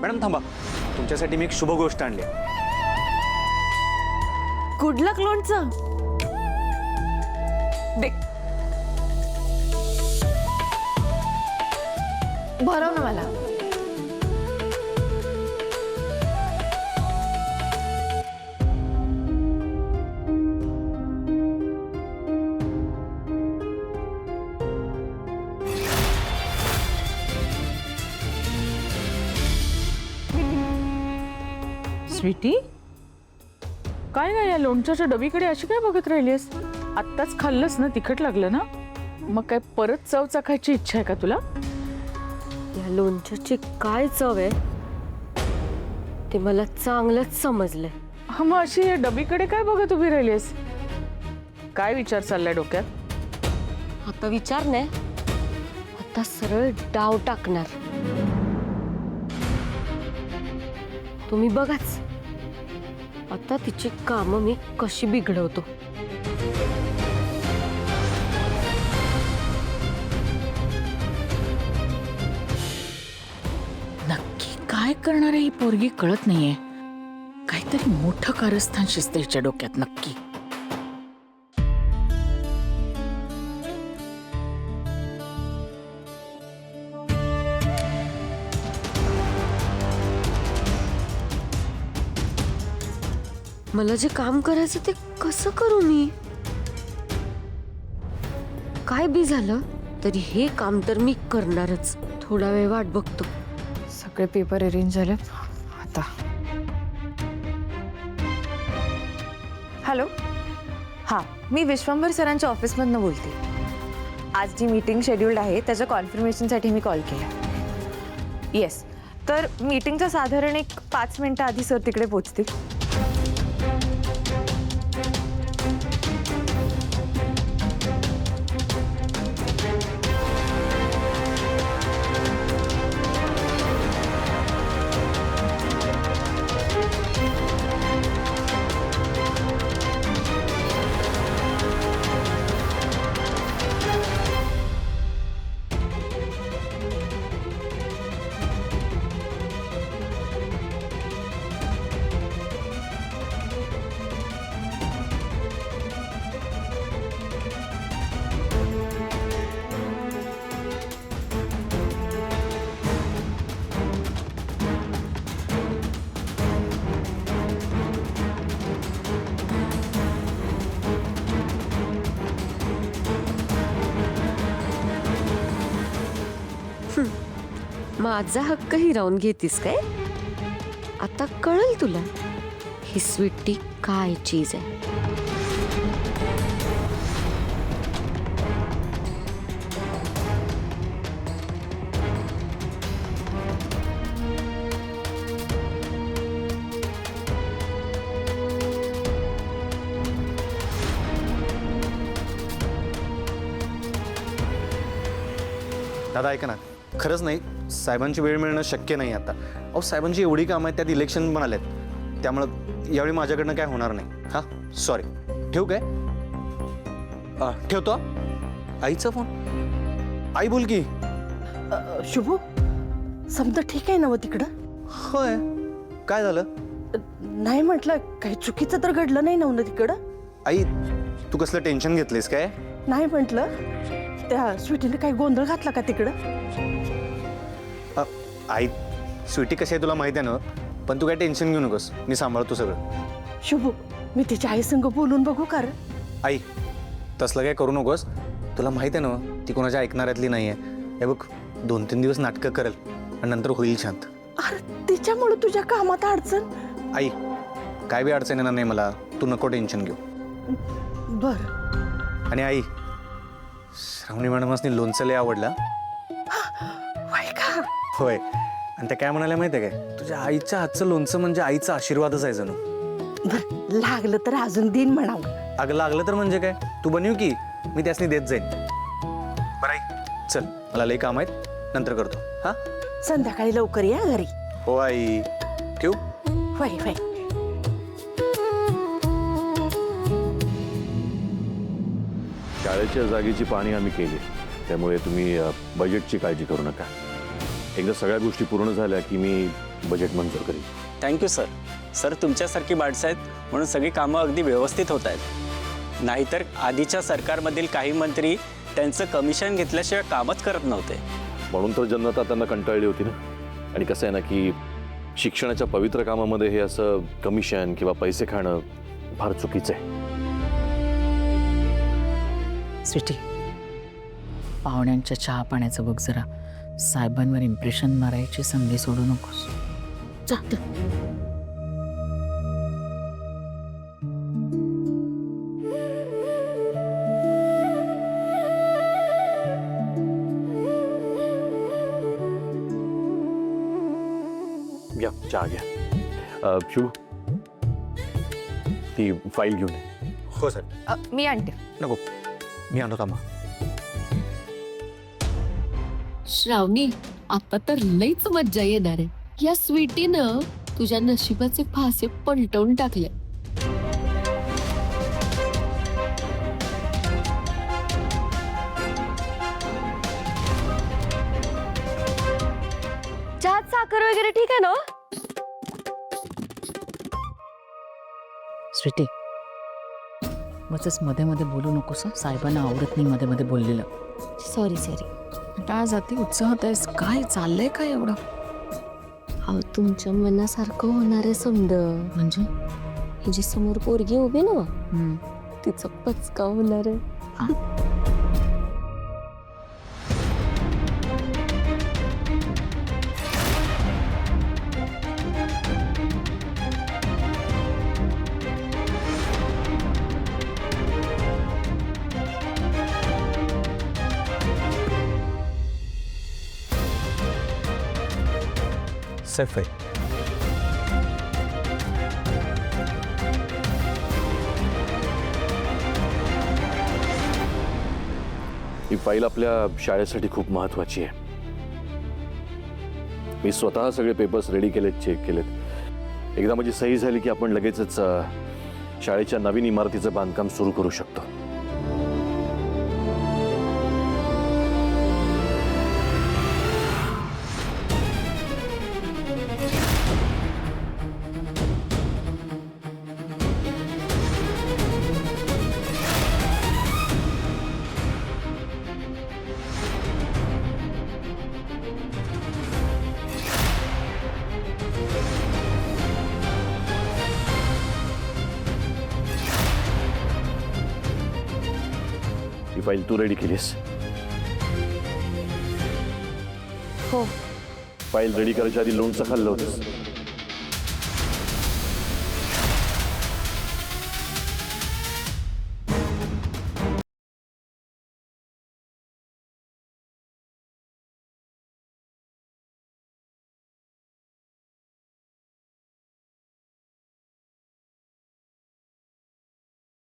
Madam थांबा, तुमच्यासाठी मी एक शुभ गोष्ट आणली आहे. गुड लक लोणचं. दे. भरव ना मला. स्वीटी, काय नाही या लोणच्याच्या डबीकडे अशी काय बघत राहिलीस? आत्ताच खाल्लंस ना, तिखट लागलं ना? मग काय परत चव चाखायची इच्छा आहे का तुला? या लोणच्याची काय चव आहे ते मला चांगलंच समजलंय. मग अशी या डबीकडे काय बघत उभी राहिलीस? काय विचार चाललाय डोक्यात? आता विचार नाही, आता सरळ डाव टाकणार. तुम्ही बघाच आता तिची कामं मी कशी बिघडवतो. नक्की काय करणार आहे ही पोरगी कळत नाहीये. काहीतरी मोठं कारस्थान शिजतं हिच्या डोक्यात नक्की. मला जे काम करायचं ते कसं करू मी? काय बी झालं तरी हे काम तर मी करणारच. थोडा वेळ वाट बघतो. सगळे पेपर अरेंज झाले आता. हॅलो, हां, मी विश्वंभर सरांच्या ऑफिसमधनं बोलते. आज जी मीटिंग शेड्यूल्ड आहे त्याच्या कॉन्फर्मेशनसाठी मी कॉल केला. येस, तर मीटिंगच्या साधारण एक 5 मिनिटं आधी सर तिकडे पोहोचतील. माझा हक्क हिरावून घेतीस काय? आता कळेल तुला ही स्वीटी काय चीज आहे. दादा ऐका ना, खरंच नाही, साहेबांची वेळ मिळणं शक्य नाही आता. अहो साहेबांची एवढी कामं आहेत, त्यात इलेक्शन पण आलेत, त्यामुळं यावेळी माझ्याकडनं काय होणार नाही. हां सॉरी, ठेवू काय? ठेवतो. आईचा फोन. आई बोल की. शुभू, समजा ठीक आहे ना व तिकडं? होय, काय झालं? नाही म्हटलं, काही चुकीचं तर घडलं नाही ना तिकडं? आई तू कसलं टेन्शन घेतलीस काय? नाही म्हटलं, त्या स्वीटीने काही गोंधळ घातला का तिकडं? आई स्वीटी कशी आहे तुला माहिती आहे ना, पण तू काय टेन्शन घेऊ नकोस, मी सांभाळतो सगळं. शुभू, मी तिच्या आईसंग बोलून बघू का रे? आई तसलं काय करू नकोस, तुला माहिती आहे ना ती कोणाच्या ऐकणाऱ्यातली नाही आहे. हे बघ, 2-3 दिवस नाटकं करेल आणि नंतर होईल शांत. अरे तिच्यामुळे तुझ्या कामात अडचण? आई काय बी अडचण येणार नाही मला, तू नको टेन्शन घेऊ. बर. आणि आई, श्रावणी मॅडमासनी लोणचं लय आवडलं. होय का? होय, आणि त्या काय म्हणाल्या माहिती आहे काय, तुझ्या आईच्या हातचं लोणचं म्हणजे आईचा आशीर्वादच आहे जणू. बर, लागलं तर अजून दिन म्हणावं. अगं लागलं तर म्हणजे काय, तू बनव की, मी त्यासनी देत जाईन. बरं आई चल, मला लई काम आहेत, नंतर करतो. हा, संध्याकाळी लवकर या घरी. हो आई, ठेवू? होय होय. शाळेच्या जागेची पाहणी आम्ही केली, त्यामुळे तुम्ही बजेटची काळजी करू नका. एकदा सगळ्या गोष्टी पूर्ण झाल्या की मी बजेट मंजूर करीन. Thank you sir. सर तुमच्यासारखी माणसं आहेत म्हणून सगळी कामं अगदी व्यवस्थित होत आहेत. नाहीतर आधीच्या सरकारमधील काही मंत्री त्यांचं कमिशन घेतल्याशिवाय कामच करत नव्हते. म्हणून तर जनता त्यांना कंटाळली होती ना. आणि कसं आहे ना की शिक्षणाच्या पवित्र कामामध्ये हे असं कमिशन किंवा पैसे खाणं फार चुकीचं आहे. स्वीटी, पाहुण्यांच्या चहा पाण्याचं बघ जरा. साहेबांवर इम्प्रेशन मारायची संधी सोडू नकोस. जात घ्या चहा घ्या. शिव ती फाईल घेऊन ये. हो सर. मी आणते. नको, मी आणतो थांबा. श्रावणी, आता तर लईच मज्जा येणार आहे. या स्वीटीनं तुझ्या नशिबाचे फासे पलटवून टाकले. चहात साखर वगैरे ठीक आहे ना? स्वीटी, मगच मध्ये मध्ये बोलू नकोस. साहेबांना आवडत नाही मध्ये मध्ये बोललेलं. Sorry sorry. टाळ जाती उत्साहात आहेस. काय चाललंय काय एवढं? अहो, तुमच्या मनासारखं होणार आहे समज. म्हणजे ही जी समोर पोरगी उभी ना, तिचा पचका होणार आहे. सेफ आहे. ही फाईल आपल्या शाळेसाठी खूप महत्वाची आहे. मी स्वतः सगळे पेपर्स रेडी केलेत, चेक केलेत. एकदा माझी सही झाली की आपण लगेचच शाळेच्या नवीन इमारतीचं बांधकाम सुरू करू शकतो. ही फाईल तू रेडी केलीस? हो. फाईल रेडी करायच्या आधी लोणचं खाल्लं होतंस?